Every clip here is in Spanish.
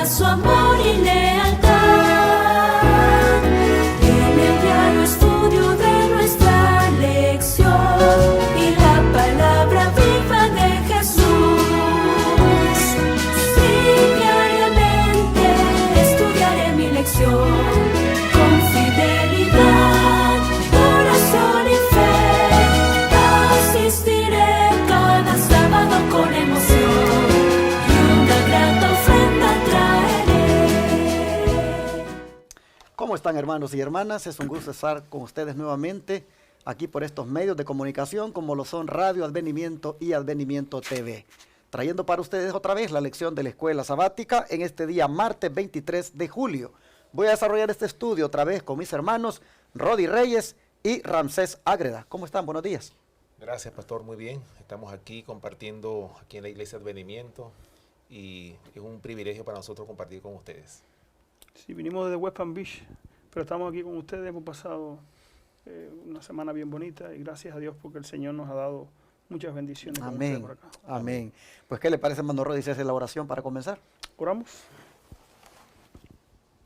muestra su amor y lealtad. En el diario estudio de nuestra lección y la palabra viva de Jesús. Sí, diariamente estudiaré mi lección con fidelidad, oración y fe. Asistiré cada sábado con emoción y una grata ofrenda traeré. ¿Cómo están, hermanos y hermanas? Es un gusto estar con ustedes nuevamente aquí por estos medios de comunicación como lo son Radio Advenimiento y Advenimiento TV, trayendo para ustedes otra vez la lección de la Escuela Sabática en este día martes 23 de julio. Voy a desarrollar este estudio otra vez con mis hermanos Rodi Reyes y Ramsés Ágreda. ¿Cómo están? Buenos días. Gracias, pastor, muy bien. Estamos aquí compartiendo aquí en la Iglesia Advenimiento y es un privilegio para nosotros compartir con ustedes. Sí, vinimos desde West Palm Beach, pero estamos aquí con ustedes. Hemos pasado una semana bien bonita y gracias a Dios porque el Señor nos ha dado muchas bendiciones. Amén. Por acá. Amén. Pues, ¿qué le parece, hermano Rodi, si hace la oración para comenzar? Oramos.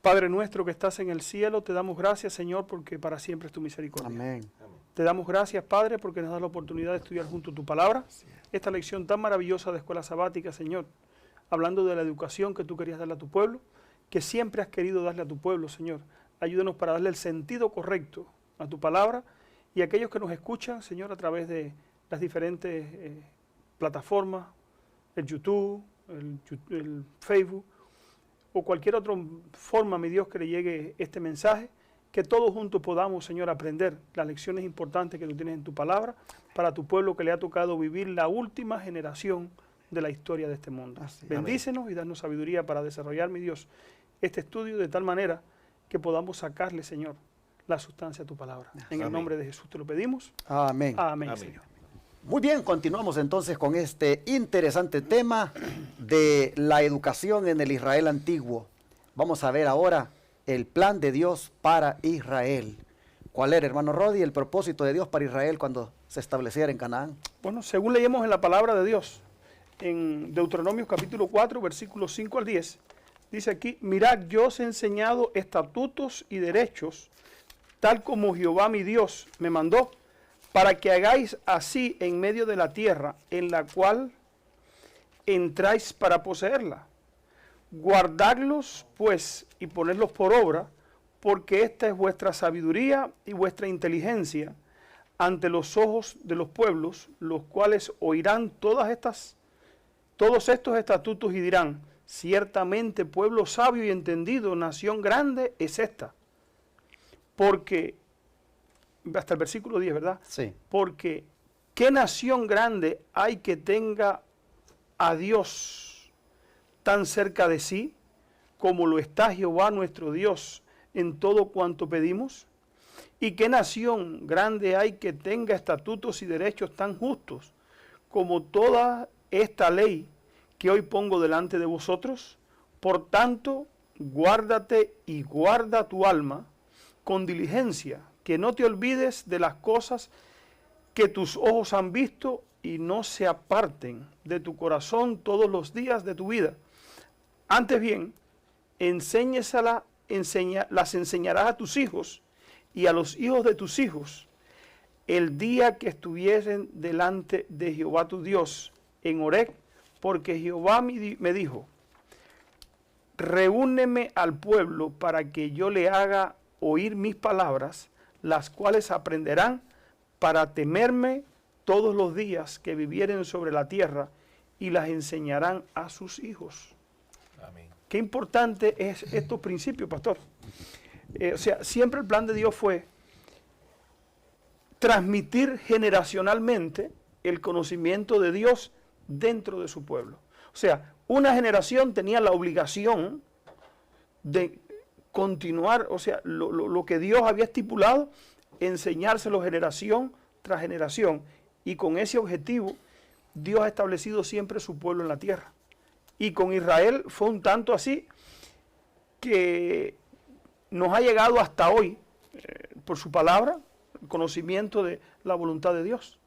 Padre nuestro que estás en el cielo, te damos gracias, Señor, porque para siempre es tu misericordia. Amén. Te damos gracias, Padre, porque nos das la oportunidad de estudiar junto a tu palabra. Esta lección tan maravillosa de Escuela Sabática, Señor, hablando de la educación que tú querías darle a tu pueblo, que siempre has querido darle a tu pueblo, Señor. Ayúdanos para darle el sentido correcto a tu palabra y a aquellos que nos escuchan, Señor, a través de las diferentes plataformas, el YouTube, el Facebook, o cualquier otra forma, mi Dios, que le llegue este mensaje, que todos juntos podamos, Señor, aprender las lecciones importantes que tú tienes en tu palabra para tu pueblo que le ha tocado vivir la última generación de la historia de este mundo. Bendícenos y danos sabiduría para desarrollar, mi Dios, este estudio de tal manera que podamos sacarle, Señor, la sustancia de tu palabra. En el nombre de Jesús te lo pedimos. Amén. Amén, Amén. Señor. Muy bien, continuamos entonces con este interesante tema de la educación en el Israel antiguo. Vamos a ver ahora el plan de Dios para Israel. ¿Cuál era, hermano Rodi, el propósito de Dios para Israel cuando se estableciera en Canaán? Bueno, según leemos en la palabra de Dios, en Deuteronomio capítulo 4, versículos 5 al 10, dice aquí: mirad, yo os he enseñado estatutos y derechos, tal como Jehová mi Dios me mandó, para que hagáis así en medio de la tierra en la cual entráis para poseerla. Guardadlos, pues, y ponedlos por obra, porque esta es vuestra sabiduría y vuestra inteligencia ante los ojos de los pueblos, los cuales oirán todos estos estatutos y dirán: ciertamente pueblo sabio y entendido, nación grande es esta. Porque, hasta el versículo 10, ¿verdad? Sí. Porque, ¿qué nación grande hay que tenga a Dios tan cerca de sí, como lo está Jehová nuestro Dios en todo cuanto pedimos? ¿Y qué nación grande hay que tenga estatutos y derechos tan justos, como toda esta ley que hoy pongo delante de vosotros? Por tanto, guárdate y guarda tu alma con diligencia, que no te olvides de las cosas que tus ojos han visto y no se aparten de tu corazón todos los días de tu vida. Antes bien, las enseñarás a tus hijos y a los hijos de tus hijos, el día que estuviesen delante de Jehová tu Dios en Horeb, porque Jehová me dijo: reúneme al pueblo para que yo le haga oír mis palabras, las cuales aprenderán para temerme todos los días que vivieren sobre la tierra, y las enseñarán a sus hijos. Amén. Qué importante es estos principios, pastor. O sea, siempre el plan de Dios fue transmitir generacionalmente el conocimiento de Dios dentro de su pueblo. O sea, una generación tenía la obligación de continuar, o sea, lo que Dios había estipulado, enseñárselo generación tras generación. Y con ese objetivo, Dios ha establecido siempre su pueblo en la tierra. Y con Israel fue un tanto así que nos ha llegado hasta hoy, por su palabra, el conocimiento de la voluntad de Dios.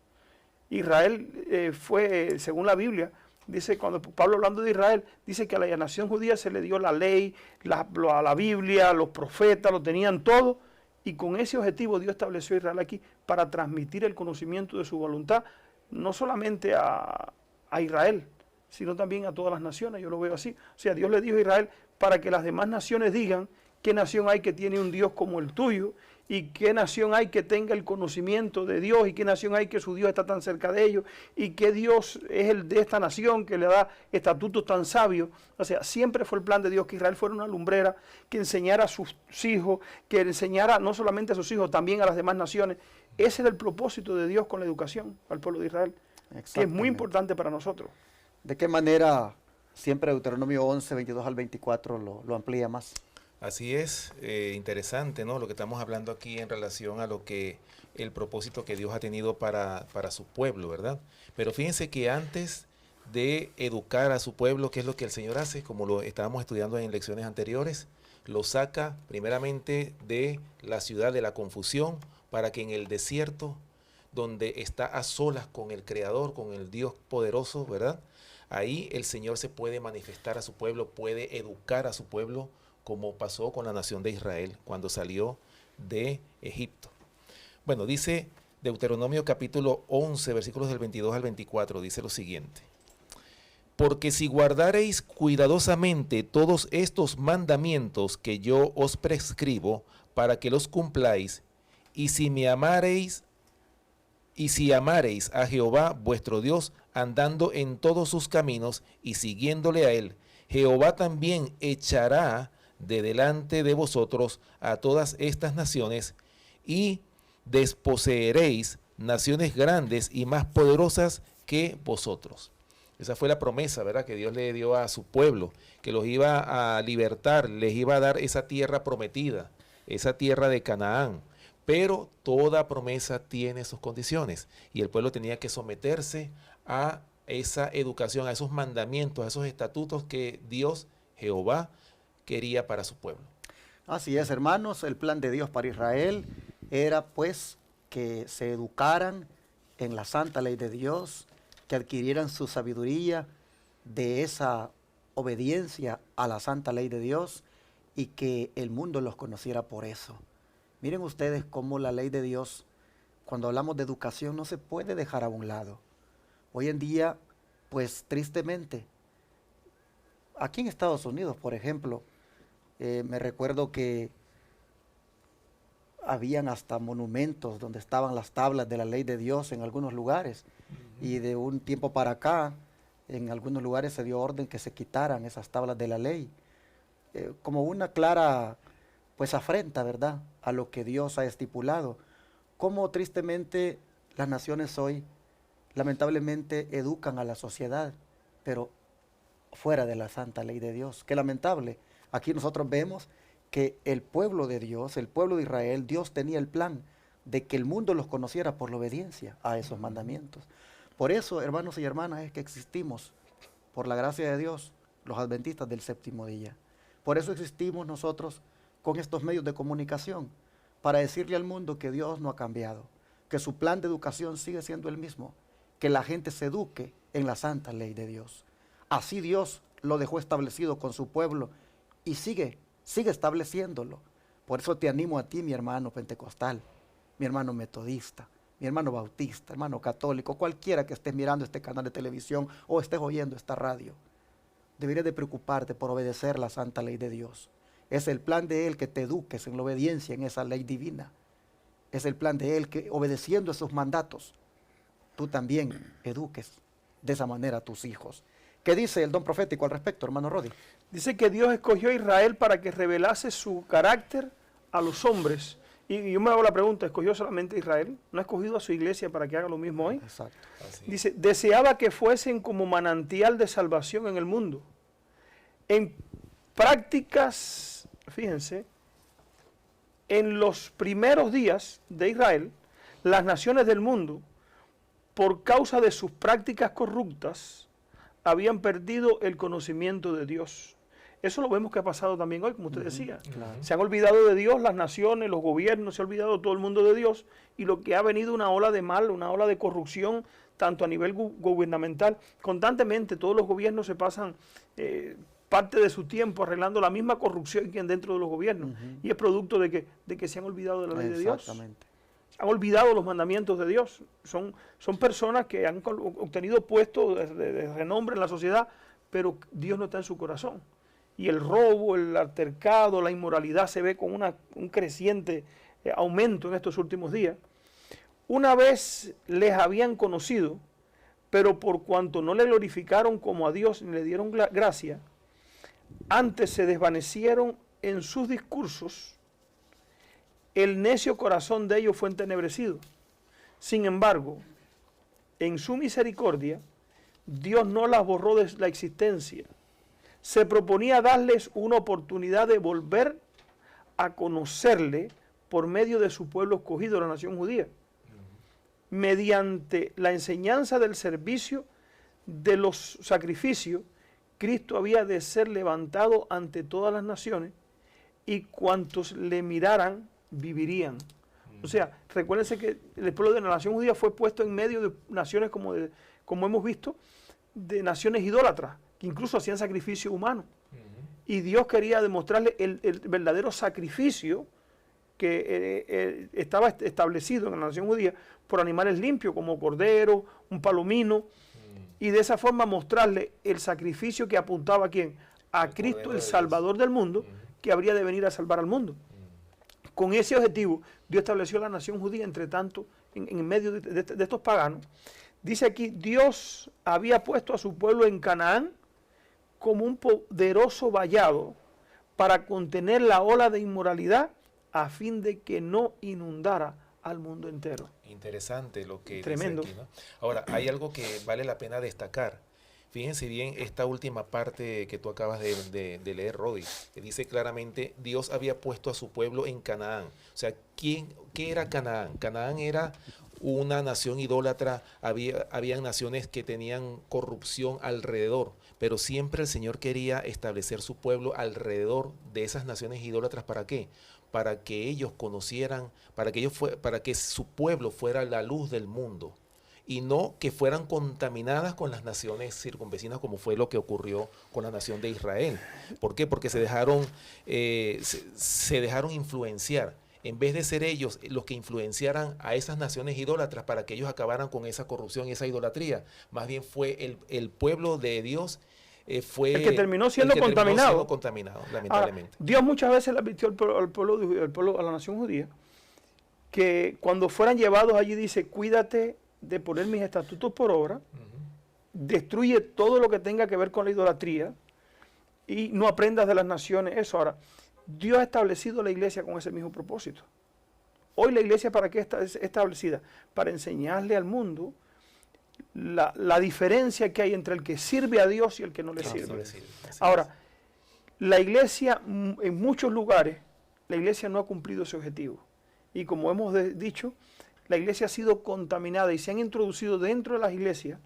Israel fue, según la Biblia, dice, cuando Pablo hablando de Israel, dice que a la nación judía se le dio la ley, a la Biblia, los profetas, lo tenían todo, y con ese objetivo Dios estableció a Israel aquí para transmitir el conocimiento de su voluntad, no solamente a Israel, sino también a todas las naciones. Yo lo veo así. O sea, Dios le dijo a Israel para que las demás naciones digan qué nación hay que tiene un Dios como el tuyo, y qué nación hay que tenga el conocimiento de Dios, y qué nación hay que su Dios está tan cerca de ellos, y qué Dios es el de esta nación que le da estatutos tan sabios. O sea, siempre fue el plan de Dios que Israel fuera una lumbrera, que enseñara a sus hijos, que enseñara no solamente a sus hijos, también a las demás naciones. Ese era el propósito de Dios con la educación al pueblo de Israel, que es muy importante para nosotros. ¿De qué manera siempre Deuteronomio 11, 22 al 24 lo amplía más? Así es, interesante, ¿no? Lo que estamos hablando aquí en relación a lo que el propósito que Dios ha tenido para su pueblo, ¿verdad? Pero fíjense que antes de educar a su pueblo, ¿qué es lo que el Señor hace? Como lo estábamos estudiando en lecciones anteriores, lo saca primeramente de la ciudad de la confusión para que en el desierto, donde está a solas con el Creador, con el Dios poderoso, ¿verdad? Ahí el Señor se puede manifestar a su pueblo, puede educar a su pueblo, como pasó con la nación de Israel cuando salió de Egipto. Bueno, dice Deuteronomio capítulo 11, versículos del 22 al 24, dice lo siguiente. Porque si guardareis cuidadosamente todos estos mandamientos que yo os prescribo para que los cumpláis, y si amareis a Jehová vuestro Dios, andando en todos sus caminos y siguiéndole a él, Jehová también echará de delante de vosotros a todas estas naciones, y desposeeréis naciones grandes y más poderosas que vosotros. Esa fue la promesa, ¿verdad?, que Dios le dio a su pueblo, que los iba a libertar, les iba a dar esa tierra prometida, esa tierra de Canaán. Pero toda promesa tiene sus condiciones, y el pueblo tenía que someterse a esa educación, a esos mandamientos, a esos estatutos que Dios, Jehová, quería para su pueblo. Así es, hermanos, el plan de Dios para Israel era pues que se educaran en la santa ley de Dios, que adquirieran su sabiduría de esa obediencia a la santa ley de Dios, y que el mundo los conociera por eso. Miren ustedes cómo la ley de Dios, cuando hablamos de educación, no se puede dejar a un lado. Hoy en día, pues tristemente, aquí en Estados Unidos, por ejemplo, me recuerdo que habían hasta monumentos donde estaban las tablas de la ley de Dios en algunos lugares. Y de un tiempo para acá, en algunos lugares se dio orden que se quitaran esas tablas de la ley, como una clara pues afrenta, ¿verdad?, a lo que Dios ha estipulado. Como tristemente las naciones hoy lamentablemente educan a la sociedad, pero fuera de la santa ley de Dios. Qué lamentable. Aquí nosotros vemos que el pueblo de Dios, el pueblo de Israel, Dios tenía el plan de que el mundo los conociera por la obediencia a esos mandamientos. Por eso, hermanos y hermanas, es que existimos, por la gracia de Dios, los adventistas del séptimo día. Por eso existimos nosotros con estos medios de comunicación, para decirle al mundo que Dios no ha cambiado, que su plan de educación sigue siendo el mismo, que la gente se eduque en la santa ley de Dios. Así Dios lo dejó establecido con su pueblo y sigue estableciéndolo. Por eso te animo a ti, mi hermano pentecostal, mi hermano metodista, mi hermano bautista, hermano católico, cualquiera que estés mirando este canal de televisión o estés oyendo esta radio. Deberías de preocuparte por obedecer la santa ley de Dios. Es el plan de Él que te eduques en la obediencia en esa ley divina. Es el plan de Él que, obedeciendo esos mandatos, tú también eduques de esa manera a tus hijos. ¿Qué dice el don profético al respecto, hermano Rodi? Dice que Dios escogió a Israel para que revelase su carácter a los hombres. Y yo me hago la pregunta, ¿escogió solamente a Israel? ¿No ha escogido a su iglesia para que haga lo mismo hoy? Exacto. Dice, deseaba que fuesen como manantial de salvación en el mundo. En prácticas, fíjense, en los primeros días de Israel, las naciones del mundo, por causa de sus prácticas corruptas, habían perdido el conocimiento de Dios. Eso lo vemos que ha pasado también hoy, como usted decía. Claro. Se han olvidado de Dios las naciones, los gobiernos, se ha olvidado todo el mundo de Dios, y lo que ha venido una ola de mal, una ola de corrupción tanto a nivel gubernamental. Constantemente todos los gobiernos se pasan parte de su tiempo arreglando la misma corrupción que hay dentro de los gobiernos. Y es producto de que se han olvidado de la ley de Dios. Exactamente. Han olvidado los mandamientos de Dios. Son personas que han obtenido puestos de renombre en la sociedad, pero Dios no está en su corazón. Y el robo, el altercado, la inmoralidad se ve con un creciente aumento en estos últimos días. Una vez les habían conocido, pero por cuanto no le glorificaron como a Dios ni le dieron gracia, antes se desvanecieron en sus discursos, el necio corazón de ellos fue entenebrecido. Sin embargo, en su misericordia, Dios no las borró de la existencia. Se proponía darles una oportunidad de volver a conocerle por medio de su pueblo escogido, la nación judía, mediante la enseñanza del servicio de los sacrificios. Cristo había de ser levantado ante todas las naciones y cuantos le miraran vivirían. O sea, recuérdense que el pueblo de la nación judía fue puesto en medio de naciones como hemos visto, de naciones idólatras, que incluso hacían sacrificio humano. Y Dios quería demostrarle el verdadero sacrificio que estaba establecido en la nación judía por animales limpios como cordero, un palomino, y de esa forma mostrarle el sacrificio que apuntaba a ¿quién? A Cristo, el Salvador del mundo, que habría de venir a salvar al mundo. Con ese objetivo, Dios estableció la nación judía, entre tanto, en medio de estos paganos. Dice aquí, Dios había puesto a su pueblo en Canaán como un poderoso vallado para contener la ola de inmoralidad a fin de que no inundara al mundo entero. Interesante lo que Tremendo. dice aquí, ¿no? Ahora, hay algo que vale la pena destacar. Fíjense bien esta última parte que tú acabas de leer, Rodi, que dice claramente, Dios había puesto a su pueblo en Canaán. O sea, ¿qué era Canaán? Canaán era una nación idólatra, habían naciones que tenían corrupción alrededor, pero siempre el Señor quería establecer su pueblo alrededor de esas naciones idólatras. ¿Para qué? Para que ellos conocieran, para que su pueblo fuera la luz del mundo y no que fueran contaminadas con las naciones circunvecinas, como fue lo que ocurrió con la nación de Israel. ¿Por qué? Porque se dejaron influenciar. En vez de ser ellos los que influenciaran a esas naciones idólatras para que ellos acabaran con esa corrupción y esa idolatría, más bien fue el pueblo de Dios fue el que terminó siendo contaminado. Lamentablemente. Ahora, Dios muchas veces le advirtió al pueblo, a la nación judía, que cuando fueran llevados allí, dice, cuídate de poner mis estatutos por obra, destruye todo lo que tenga que ver con la idolatría y no aprendas de las naciones eso. Ahora, Dios ha establecido la iglesia con ese mismo propósito. Hoy la iglesia, ¿para qué está establecida? Para enseñarle al mundo la diferencia que hay entre el que sirve a Dios y el que no le sirve. Ahora, la iglesia, en muchos lugares, la iglesia no ha cumplido ese objetivo. Y como hemos dicho, la iglesia ha sido contaminada y se han introducido dentro de las iglesias,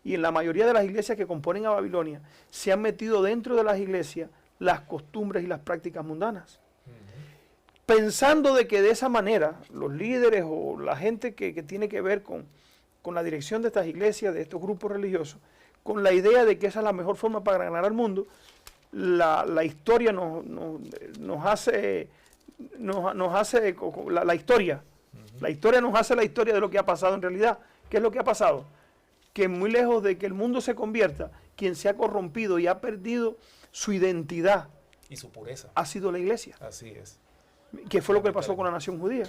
y en la mayoría de las iglesias que componen a Babilonia, se han metido dentro de las iglesias las costumbres y las prácticas mundanas. Pensando de que de esa manera los líderes o la gente que tiene que ver con la dirección de estas iglesias, de estos grupos religiosos, con la idea de que esa es la mejor forma para ganar al mundo, la historia nos hace la historia. La historia nos hace la historia de lo que ha pasado en realidad. ¿Qué es lo que ha pasado? Que muy lejos de que el mundo se convierta, quien se ha corrompido y ha perdido su identidad y su pureza ha sido la iglesia. Así es. Que fue lo que pasó con la nación judía.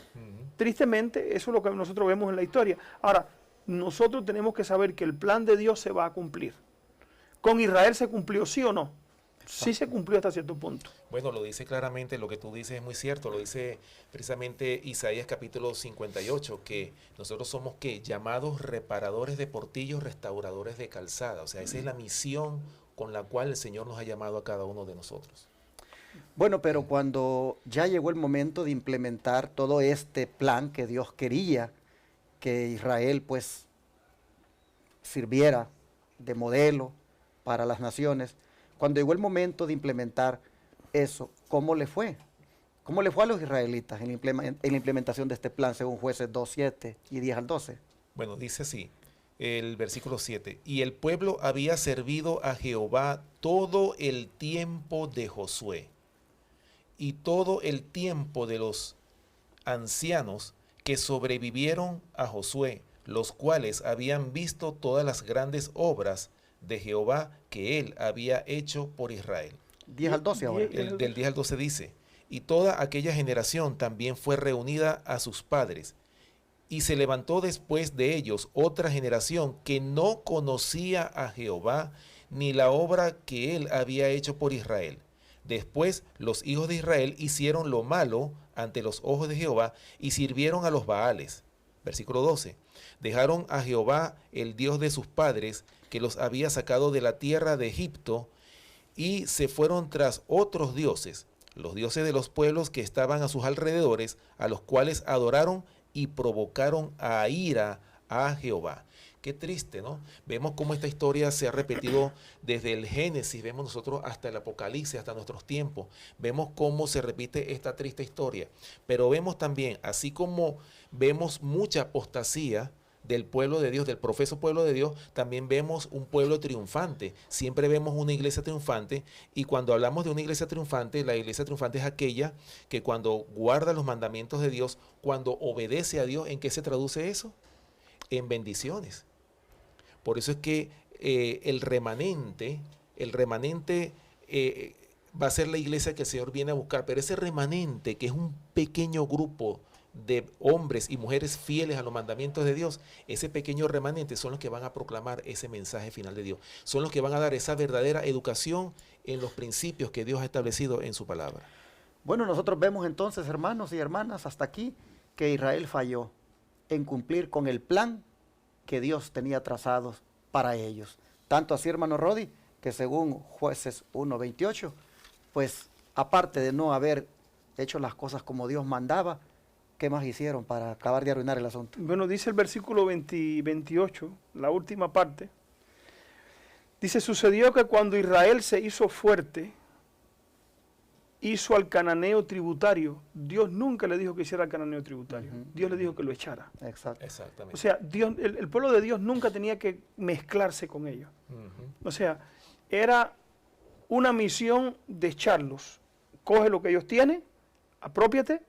Tristemente, eso es lo que nosotros vemos en la historia. Ahora, nosotros tenemos que saber que el plan de Dios se va a cumplir. ¿Con Israel se cumplió, sí o no? Sí se cumplió hasta cierto punto. Bueno, lo dice claramente, lo que tú dices es muy cierto, lo dice precisamente Isaías capítulo 58, que nosotros somos llamados reparadores de portillos, restauradores de calzada. O sea, esa es la misión con la cual el Señor nos ha llamado a cada uno de nosotros. Bueno, pero cuando ya llegó el momento de implementar todo este plan que Dios quería que Israel pues sirviera de modelo para las naciones, cuando llegó el momento de implementar eso, ¿cómo le fue? ¿Cómo le fue a los israelitas en la implementación de este plan según Jueces 2:7 y 10 al 12? Bueno, dice así, el versículo 7. Y el pueblo había servido a Jehová todo el tiempo de Josué y todo el tiempo de los ancianos que sobrevivieron a Josué, los cuales habían visto todas las grandes obras de Jehová que él había hecho por Israel. 10 al 12 ahora. Del 10 al 12 dice, y toda aquella generación también fue reunida a sus padres, y se levantó después de ellos otra generación que no conocía a Jehová, ni la obra que él había hecho por Israel. Después los hijos de Israel hicieron lo malo ante los ojos de Jehová y sirvieron a los Baales. Versículo 12. Dejaron a Jehová, el Dios de sus padres, que los había sacado de la tierra de Egipto, y se fueron tras otros dioses, los dioses de los pueblos que estaban a sus alrededores, a los cuales adoraron y provocaron a ira a Jehová. Qué triste, ¿no? Vemos cómo esta historia se ha repetido desde el Génesis, vemos nosotros hasta el Apocalipsis, hasta nuestros tiempos. Vemos cómo se repite esta triste historia. Pero vemos también, así como vemos mucha apostasía del pueblo de Dios, del profeso pueblo de Dios, también vemos un pueblo triunfante. Siempre vemos una iglesia triunfante, y cuando hablamos de una iglesia triunfante, la iglesia triunfante es aquella que cuando guarda los mandamientos de Dios, cuando obedece a Dios. ¿En qué se traduce eso? En bendiciones. Por eso es que el remanente va a ser la iglesia que el Señor viene a buscar, pero ese remanente, que es un pequeño grupo de hombres y mujeres fieles a los mandamientos de Dios, ese pequeño remanente son los que van a proclamar ese mensaje final de Dios, son los que van a dar esa verdadera educación en los principios que Dios ha establecido en su palabra. Bueno, nosotros vemos entonces, hermanos y hermanas, hasta aquí, que Israel falló en cumplir con el plan que Dios tenía trazados para ellos. Tanto así, hermano Rodi, que según Jueces 1:28, pues aparte de no haber hecho las cosas como Dios mandaba, ¿qué más hicieron para acabar de arruinar el asunto? Bueno, dice el versículo 28, la última parte, dice, sucedió que cuando Israel se hizo fuerte, hizo al cananeo tributario. Dios nunca le dijo que hiciera al cananeo tributario. Dios le dijo que lo echara. Exacto. Exactamente. O sea, Dios, el pueblo de Dios nunca tenía que mezclarse con ellos. O sea, era una misión de echarlos. Coge lo que ellos tienen, apropiate,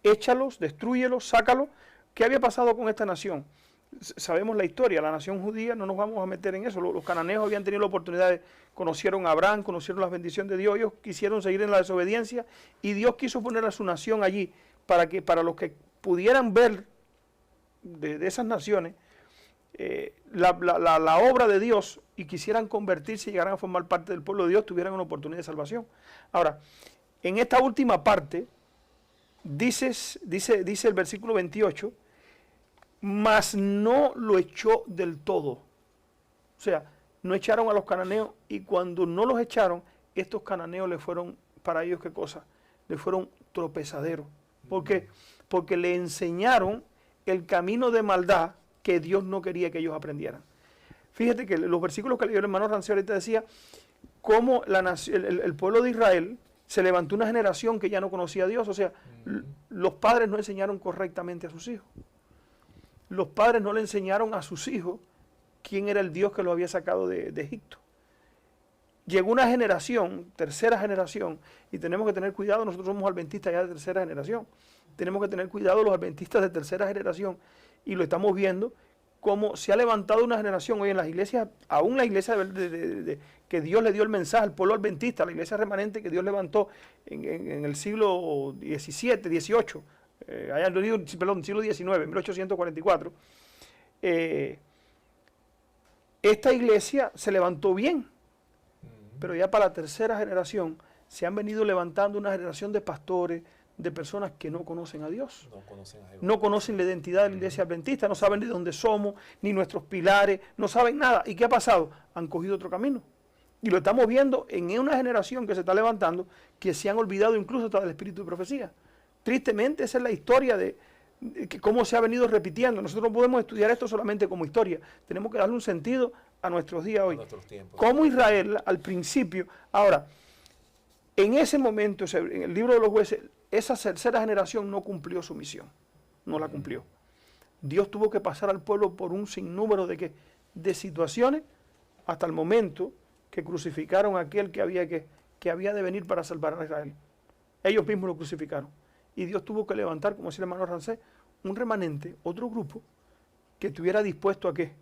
échalos, destrúyelos, sácalos. ¿Qué había pasado con esta nación? Sabemos la historia, la nación judía, no nos vamos a meter en eso. Los cananeos habían tenido la oportunidad conocieron a Abraham, conocieron las bendiciones de Dios, ellos quisieron seguir en la desobediencia y Dios quiso poner a su nación allí para los que pudieran ver de esas naciones la obra de Dios y quisieran convertirse y llegaran a formar parte del pueblo de Dios, tuvieran una oportunidad de salvación. Ahora, en esta última parte, dice el versículo 28, mas no lo echó del todo. O sea, no echaron a los cananeos, y cuando no los echaron, estos cananeos le fueron, para ellos, ¿qué cosa? Le fueron tropezaderos. ¿Por qué? Porque le enseñaron el camino de maldad que Dios no quería que ellos aprendieran. Fíjate que los versículos que leyó el hermano Ranceo ahorita decía cómo el pueblo de Israel se levantó una generación que ya no conocía a Dios. O sea, los padres no enseñaron correctamente a sus hijos. Los padres no le enseñaron a sus hijos quién era el Dios que los había sacado de Egipto. Llegó una generación, tercera generación, y tenemos que tener cuidado, nosotros somos adventistas ya de tercera generación, tenemos que tener cuidado los adventistas de tercera generación, y lo estamos viendo, cómo se ha levantado una generación hoy en las iglesias, aún la iglesia que Dios le dio el mensaje al pueblo adventista, la iglesia remanente que Dios levantó en el siglo XVII, XVIII, siglo XIX, 1844, esta iglesia se levantó bien, pero ya para la tercera generación se han venido levantando una generación de pastores, de personas que no conocen a Dios, no conocen la identidad de la iglesia adventista, no saben de dónde somos, ni nuestros pilares, no saben nada. ¿Y qué ha pasado? Han cogido otro camino. Y lo estamos viendo en una generación que se está levantando, que se han olvidado incluso hasta del espíritu de profecía. Tristemente, esa es la historia de cómo se ha venido repitiendo. Nosotros no podemos estudiar esto solamente como historia, tenemos que darle un sentido a nuestros días hoy. Como Israel al principio, ahora, en ese momento, en el libro de los jueces, esa tercera generación no cumplió su misión, no la cumplió. Dios tuvo que pasar al pueblo por un sinnúmero de situaciones hasta el momento que crucificaron a aquel que había de venir para salvar a Israel. Ellos mismos lo crucificaron. Y Dios tuvo que levantar, como decía el hermano Rancés, un remanente, otro grupo, que estuviera dispuesto a ¿qué?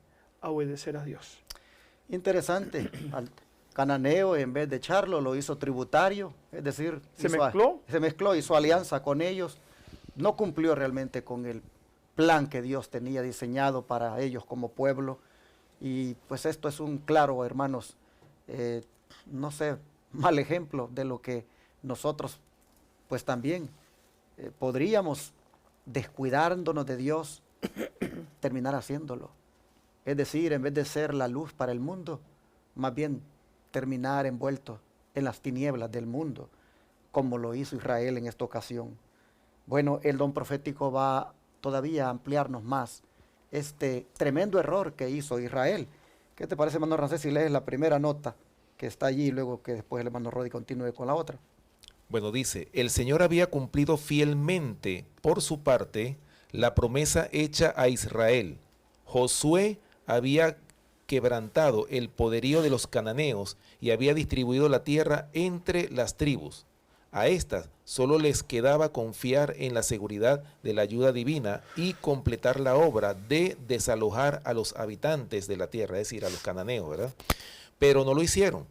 A obedecer a Dios. Interesante. Al cananeo, en vez de echarlo, lo hizo tributario, es decir, Se mezcló, hizo alianza con ellos. No cumplió realmente con el plan que Dios tenía diseñado para ellos como pueblo. Y pues esto es un claro, hermanos, no sé, mal ejemplo de lo que nosotros pues también podríamos, descuidándonos de Dios, terminar haciéndolo. Es decir, en vez de ser la luz para el mundo, más bien terminar envuelto en las tinieblas del mundo, como lo hizo Israel en esta ocasión. Bueno, el don profético va todavía a ampliarnos más este tremendo error que hizo Israel. ¿Qué te parece, hermano Rancés, si lees la primera nota que está allí, y luego que después el hermano Rodi continúe con la otra? Bueno, dice, el Señor había cumplido fielmente por su parte la promesa hecha a Israel. Josué había quebrantado el poderío de los cananeos y había distribuido la tierra entre las tribus. A estas solo les quedaba confiar en la seguridad de la ayuda divina y completar la obra de desalojar a los habitantes de la tierra, es decir, a los cananeos, ¿verdad? Pero no lo hicieron.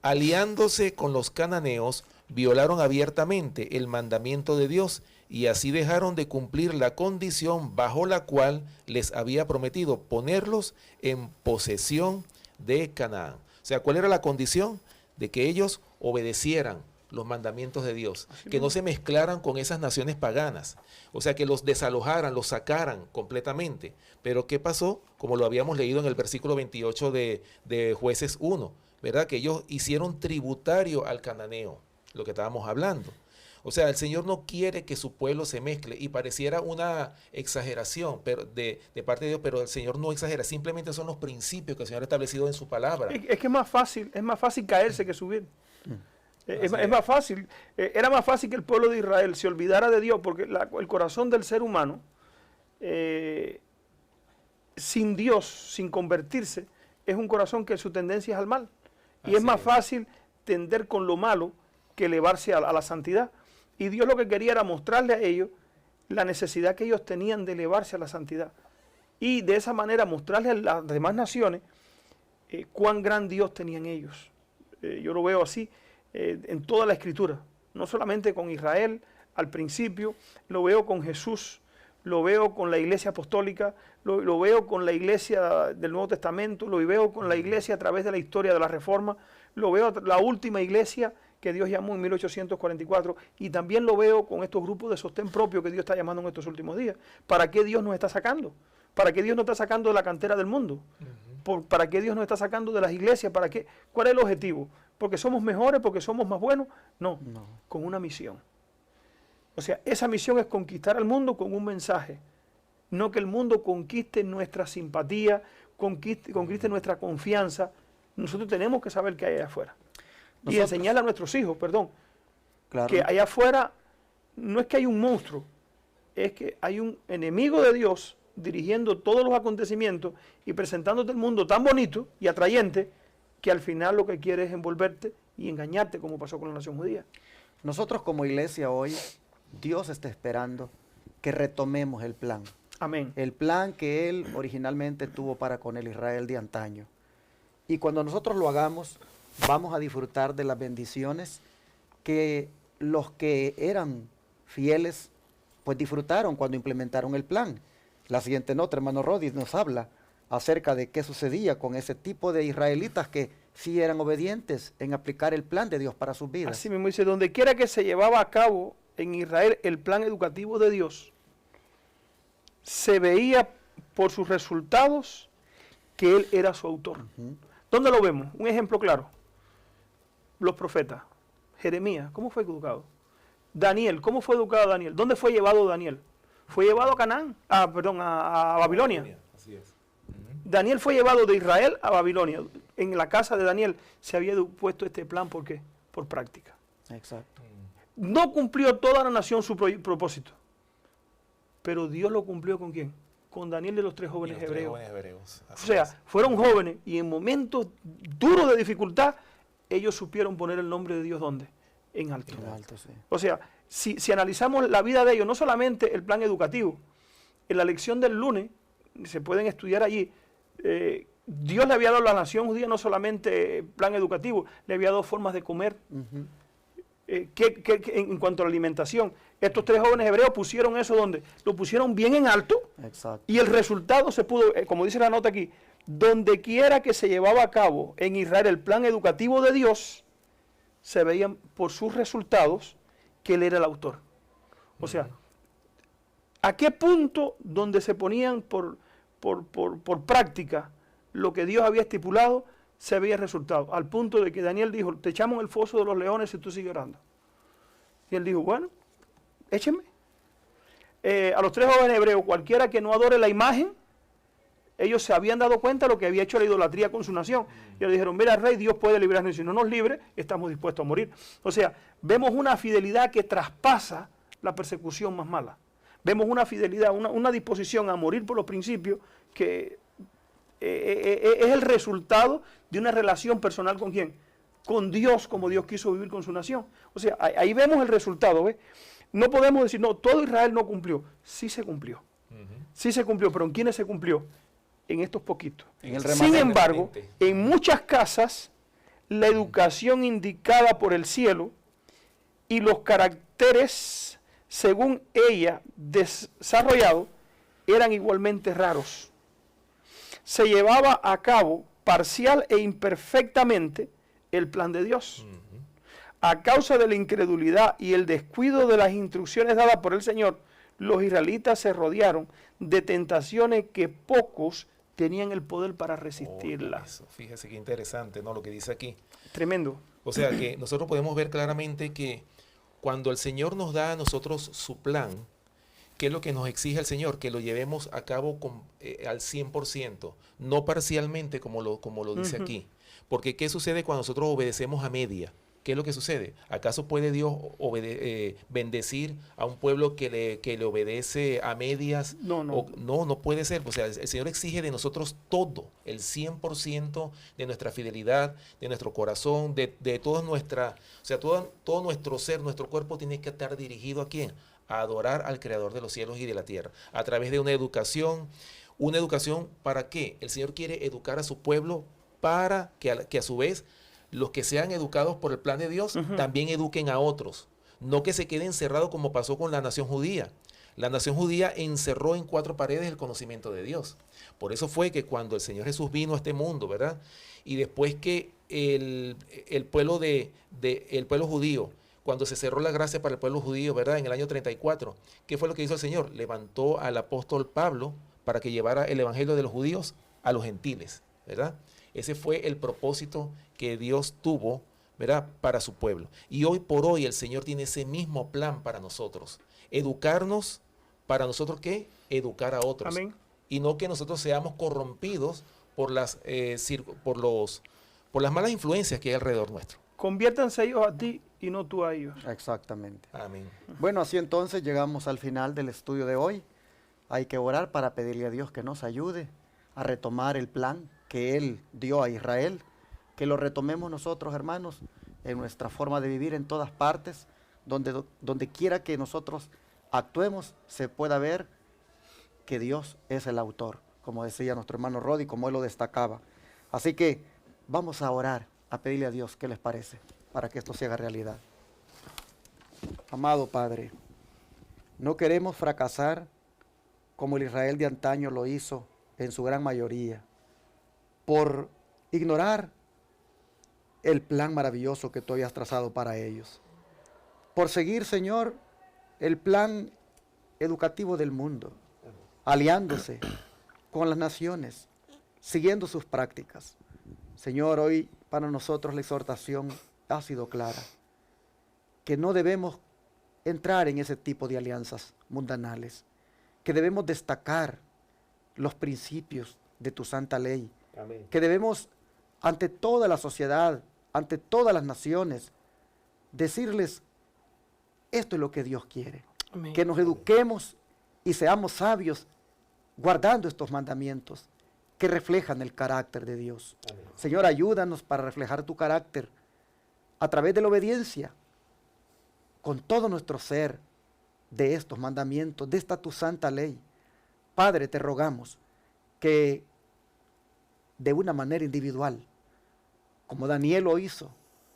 Aliándose con los cananeos, violaron abiertamente el mandamiento de Dios y así dejaron de cumplir la condición bajo la cual les había prometido ponerlos en posesión de Canaán. O sea, ¿cuál era la condición? De que ellos obedecieran los mandamientos de Dios, que no se mezclaran con esas naciones paganas, o sea, que los desalojaran, los sacaran completamente. Pero ¿qué pasó? Como lo habíamos leído en el versículo 28 de Jueces 1, ¿verdad? Que ellos hicieron tributario al cananeo, lo que estábamos hablando. O sea, el Señor no quiere que su pueblo se mezcle, y pareciera una exageración pero de parte de Dios, pero el Señor no exagera, simplemente son los principios que el Señor ha establecido en su palabra. Es que es más fácil caerse que subir. Es más fácil, era más fácil que el pueblo de Israel se olvidara de Dios, porque el corazón del ser humano, sin Dios, sin convertirse, es un corazón que su tendencia es al mal. Y es más fácil tender con lo malo que elevarse a la santidad. Y Dios lo que quería era mostrarle a ellos la necesidad que ellos tenían de elevarse a la santidad. Y de esa manera mostrarle a las demás naciones cuán gran Dios tenían ellos. Yo lo veo así en toda la Escritura. No solamente con Israel al principio, lo veo con Jesús, lo veo con la iglesia apostólica, lo veo con la iglesia del Nuevo Testamento, lo veo con la iglesia a través de la historia de la Reforma, lo veo la última iglesia que Dios llamó en 1844, y también lo veo con estos grupos de sostén propio que Dios está llamando en estos últimos días. ¿Para qué Dios nos está sacando? ¿Para qué Dios nos está sacando de la cantera del mundo? ¿Para qué Dios nos está sacando de las iglesias? ¿Para qué? ¿Cuál es el objetivo? ¿Porque somos mejores? ¿Porque somos más buenos? No, con una misión. O sea, esa misión es conquistar al mundo con un mensaje. No que el mundo conquiste nuestra simpatía, conquiste nuestra confianza. Nosotros tenemos que saber qué hay allá afuera. Y enseñarle a nuestros hijos, claro, que allá afuera no es que hay un monstruo, es que hay un enemigo de Dios dirigiendo todos los acontecimientos y presentándote el mundo tan bonito y atrayente que al final lo que quiere es envolverte y engañarte, como pasó con la nación judía. Nosotros como iglesia hoy, Dios está esperando que retomemos el plan. Amén. El plan que Él originalmente tuvo para con el Israel de antaño. Y cuando nosotros lo hagamos, vamos a disfrutar de las bendiciones que los que eran fieles, pues disfrutaron cuando implementaron el plan. La siguiente nota, hermano Rodi, nos habla acerca de qué sucedía con ese tipo de israelitas que sí eran obedientes en aplicar el plan de Dios para sus vidas. Así mismo dice, donde quiera que se llevaba a cabo en Israel el plan educativo de Dios, se veía por sus resultados que Él era su autor. ¿Dónde lo vemos? Un ejemplo claro. Los profetas. Jeremías, ¿cómo fue educado? Daniel, ¿cómo fue educado Daniel? ¿Dónde fue llevado Daniel? Fue llevado a Canaán, a Babilonia. Así es. Daniel fue llevado de Israel a Babilonia. En la casa de Daniel se había puesto este plan, ¿por qué? Por práctica. Exacto. No cumplió toda la nación su propósito. Pero Dios lo cumplió ¿con quién? con Daniel de los tres Y jóvenes los tres hebreos. jóvenes hebreos. O Así sea, es. fueron jóvenes y en momentos duros de dificultad, ellos supieron poner el nombre de Dios ¿dónde? En alto. En alto, sí. O sea, si analizamos la vida de ellos, no solamente el plan educativo, en la lección del lunes, se pueden estudiar allí, Dios le había dado a la nación judía no solamente plan educativo, le había dado formas de comer. Ujú. En cuanto a la alimentación, estos tres jóvenes hebreos pusieron eso donde lo pusieron bien en alto Exacto. y el resultado se pudo, como dice la nota aquí, donde quiera que se llevaba a cabo en Israel el plan educativo de Dios, se veían por sus resultados que él era el autor. O sea, ¿a qué punto donde se ponían por práctica lo que Dios había estipulado, se veía el resultado? Al punto de que Daniel dijo, te echamos en el foso de los leones si tú sigues orando. Y él dijo, bueno, échenme. A los tres jóvenes hebreos, cualquiera que no adore la imagen, ellos se habían dado cuenta de lo que había hecho la idolatría con su nación. Y le dijeron, mira, rey, Dios puede librarnos, y si no nos libre, estamos dispuestos a morir. O sea, vemos una fidelidad que traspasa la persecución más mala. Vemos una fidelidad, una disposición a morir por los principios que es el resultado de una relación personal ¿con quién? Con Dios, como Dios quiso vivir con su nación. O sea, ahí vemos el resultado, ¿ves? No podemos decir, no, todo Israel no cumplió. Sí se cumplió. Sí se cumplió, pero ¿en quiénes se cumplió? En estos poquitos. En el Sin remanente. embargo, en muchas casas, la educación indicada por el cielo y los caracteres, según ella, desarrollados, eran igualmente raros. Se llevaba a cabo parcial e imperfectamente el plan de Dios. A causa de la incredulidad y el descuido de las instrucciones dadas por el Señor, los israelitas se rodearon de tentaciones que pocos tenían el poder para resistirlas. Eso, fíjese qué interesante, ¿no? Lo que dice aquí. Tremendo. O sea que nosotros podemos ver claramente que cuando el Señor nos da a nosotros su plan, ¿qué es lo que nos exige el Señor? Que lo llevemos a cabo al 100%, no parcialmente como lo dice aquí. Porque ¿qué sucede cuando nosotros obedecemos a media? ¿Qué es lo que sucede? ¿Acaso puede Dios bendecir a un pueblo que le obedece a medias? No. No puede ser. O sea, el Señor exige de nosotros todo, el 100% de nuestra fidelidad, de nuestro corazón, de toda nuestra, o sea, todo nuestro ser, nuestro cuerpo tiene que estar dirigido ¿a quién? A adorar al Creador de los cielos y de la tierra, a través de una educación. ¿Una educación para qué? El Señor quiere educar a su pueblo para que a su vez los que sean educados por el plan de Dios también eduquen a otros. No que se queden encerrados como pasó con la nación judía. La nación judía encerró en 4 paredes el conocimiento de Dios. Por eso fue que cuando el Señor Jesús vino a este mundo, ¿verdad? Y después que el pueblo judío, cuando se cerró la gracia para el pueblo judío, ¿verdad? En el año 34, ¿qué fue lo que hizo el Señor? Levantó al apóstol Pablo para que llevara el evangelio de los judíos a los gentiles, ¿verdad? Ese fue el propósito que Dios tuvo, ¿verdad? Para su pueblo. Y hoy por hoy el Señor tiene ese mismo plan para nosotros. Educarnos, ¿para nosotros qué? Educar a otros. Amén. Y no que nosotros seamos corrompidos por las malas influencias que hay alrededor nuestro. Conviértanse ellos a ti y no tú a ellos. Exactamente. Amén. Bueno, así entonces llegamos al final del estudio de hoy. Hay que orar para pedirle a Dios que nos ayude a retomar el plan que Él dio a Israel, que lo retomemos nosotros, hermanos, en nuestra forma de vivir en todas partes, donde quiera que nosotros actuemos, se pueda ver que Dios es el autor, como decía nuestro hermano Rodi, como él lo destacaba. Así que vamos a orar, a pedirle a Dios qué les parece, para que esto se haga realidad. Amado Padre, no queremos fracasar como el Israel de antaño lo hizo en su gran mayoría, por ignorar el plan maravilloso que tú habías trazado para ellos, por seguir, Señor, el plan educativo del mundo, aliándose con las naciones, siguiendo sus prácticas. Señor, hoy para nosotros la exhortación ha sido clara, que no debemos entrar en ese tipo de alianzas mundanales, que debemos destacar los principios de tu santa ley, Amén. que debemos ante toda la sociedad, ante todas las naciones, decirles, esto es lo que Dios quiere, Amén. que nos eduquemos y seamos sabios guardando estos mandamientos que reflejan el carácter de Dios. Señor, ayúdanos para reflejar tu carácter a través de la obediencia, con todo nuestro ser, de estos mandamientos, de esta tu santa ley. Padre, te rogamos que de una manera individual, como Daniel lo hizo,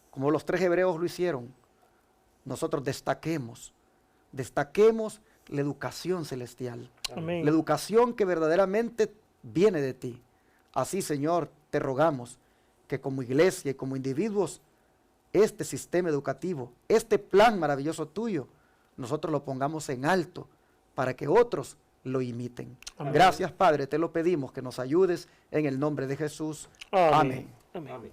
como los 3 hebreos lo hicieron, nosotros destaquemos la educación celestial, Amén. la educación que verdaderamente viene de ti. Así, Señor, te rogamos que como iglesia y como individuos, este sistema educativo, este plan maravilloso tuyo, nosotros lo pongamos en alto para que otros lo imiten. Amén. Gracias, Padre, te lo pedimos, que nos ayudes en el nombre de Jesús. Amén. Amén.